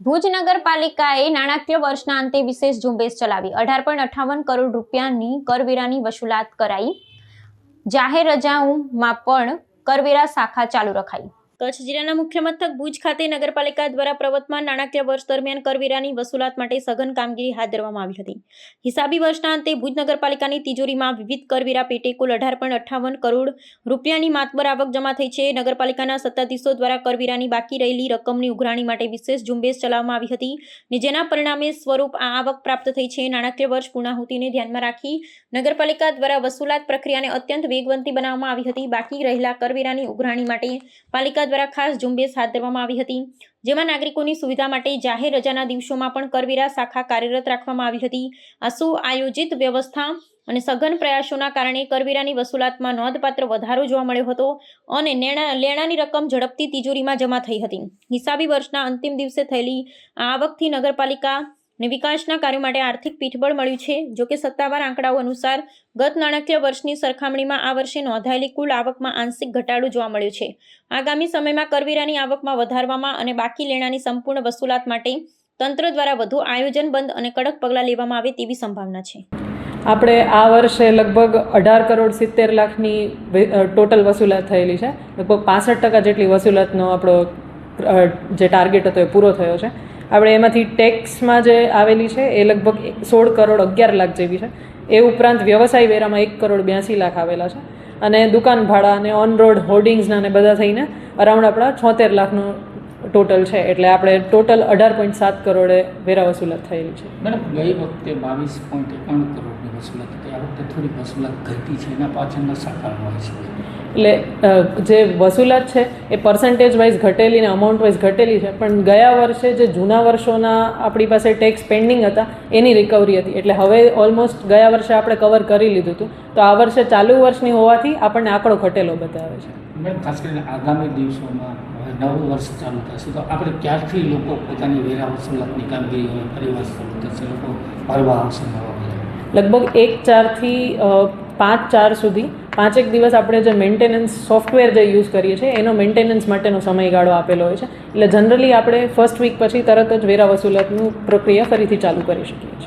ભુજ નગરપાલિકાએ નાણાકીય વર્ષના અંતે વિશેષ ઝુંબેશ ચલાવી 18.58 કરોડ રૂપિયાની કરવેરાની વસૂલાત કરાઈ। જાહેર રજાઓમાં પણ કરવેરા શાખા ચાલુ રખાઈ। કચ્છ જિલ્લાના મુખ્ય મથક ભુજ ખાતે નગરપાલિકા દ્વારા પ્રવર્તમાન નાણાકીય વર્ષ દરમિયાન કરવેરાની વસૂલાત માટે સઘન કામગીરી હાથ ધરવામાં આવી હતી। હિસાબી વર્ષના અંતે ભુજ નગરપાલિકાની તિજોરીમાં વિવિધ કરવેરા પેટે કુલ 18.58 કરોડ રૂપિયાની માતબર આવક જમા થઈ છે। નગરપાલિકાના સત્તાધીશો દ્વારા કરવેરાની બાકી રહેલી રકમની ઉઘરાણી માટે વિશેષ ઝુંબેશ ચલાવવામાં આવી હતી ને જેના પરિણામે સ્વરૂપ આ આવક પ્રાપ્ત થઈ છે। નાણાકીય વર્ષ પૂર્ણાહુતિને ધ્યાનમાં રાખી નગરપાલિકા દ્વારા વસૂલાત પ્રક્રિયાને અત્યંત વેગવંતી બનાવવામાં આવી હતી। બાકી રહેલા કરવેરાની ઉઘરાણી માટે પાલિકા દ્વારા ખાસ ઝુંબેશ હાથ ધરવામાં આવી હતી, જેમાં નાગરિકોની સુવિધા માટે જાહેર રજાના દિવસોમાં પણ કરવેરા શાખા કાર્યરત રાખવામાં આવી હતી। આ સુઆયોજિત વ્યવસ્થા અને સઘન પ્રયાસોના કારણે કરવેરાની વસૂલાતમાં નોંધપાત્ર વધારો જોવા મળ્યો હતો અને લેણાની રકમ ઝડપથી તિજોરીમાં જમા થઈ હતી। હિસાબી વર્ષના અંતિમ દિવસે થયેલી આ આવકથી નગરપાલિકા ને વિકાસના કાર્યો માટે આર્થિક પીઠબળ મળ્યું છે। જોકે સત્તાવાર આંકડાઓ અનુસાર ગત નાણાકીય વર્ષની સરખામણીમાં આ વર્ષે નોંધાયેલી કુલ આવકમાં આંશિક ઘટાડો જોવા મળ્યો છે। આગામી સમયમાં કરવેરાની આવકમાં વધારવામાં અને બાકી લેણાની સંપૂર્ણ વસૂલાત માટે તંત્ર દ્વારા વધુ આયોજનબંધ અને કડક પગલાં લેવામાં આવે તેવી સંભાવના છે। આપણે આ વર્ષે લગભગ 18.70 કરોડની ટોટલ વસૂલાત થયેલી છે। લગભગ 65% જેટલી વસૂલાતનો આપણો જે ટાર્ગેટ હતો એ પૂરો થયો છે। આપણે એમાંથી ટેક્સમાં જે આવેલી છે એ લગભગ 16 કરોડ 11 લાખ જેવી છે। એ ઉપરાંત વ્યવસાય વેરામાં 1 કરોડ 82 લાખ આવેલા છે અને દુકાન ભાડા અને ઓન રોડ હોર્ડિંગ્સના ને બધા થઈને અરાઉન્ડ આપણા 76 લાખનું ટોટલ છે। એટલે આપણે ટોટલ 18.7 કરોડે વેરા વસૂલાત થયેલી છે। મેડમ, ગઈ વખતે 22.51 કરોડની વસૂલાત હતી, આ વખતે થોડી વસૂલાત ઘટી છે, એના પાછળના શું કારણ હોય છે? એટલે જે વસૂલાત છે એ પર્સન્ટેજ વાઇઝ ઘટેલી ને અમાઉન્ટ વાઇઝ ઘટેલી છે, પણ ગયા વર્ષે જે જૂના વર્ષોના આપણી પાસે ટેક્સ પેન્ડિંગ હતા એની રિકવરી હતી, એટલે હવે ઓલમોસ્ટ ગયા વર્ષે આપણે કવર કરી લીધું હતું, તો આ વર્ષે ચાલુ વર્ષની હોવાથી આપણને આંકડો ઘટેલો બતાવે છે। મેડમ, ખાસ કરીને આગામી દિવસોમાં હવે નવું વર્ષ ચાલુ થશે તો આપણે ક્યારથી લોકો પોતાની વેરા વસૂલાતની કામગીરી પરિવાર શરૂ થશે, લોકો ભરવા આવશે નવા વર્ષ? લગભગ 1/4 થી 5/4 સુધી 5 દિવસ આપણે જે મેન્ટેનન્સ સોફ્ટવેર જે યુઝ કરીએ છીએ એનો મેન્ટેનન્સ માટેનો સમયગાળો આપેલો હોય છે। એટલે જનરલી આપણે ફર્સ્ટ વીક પછી તરત જ વેરા વસૂલાતનું પ્રક્રિયા ફરીથી ચાલુ કરી શકીએ છીએ।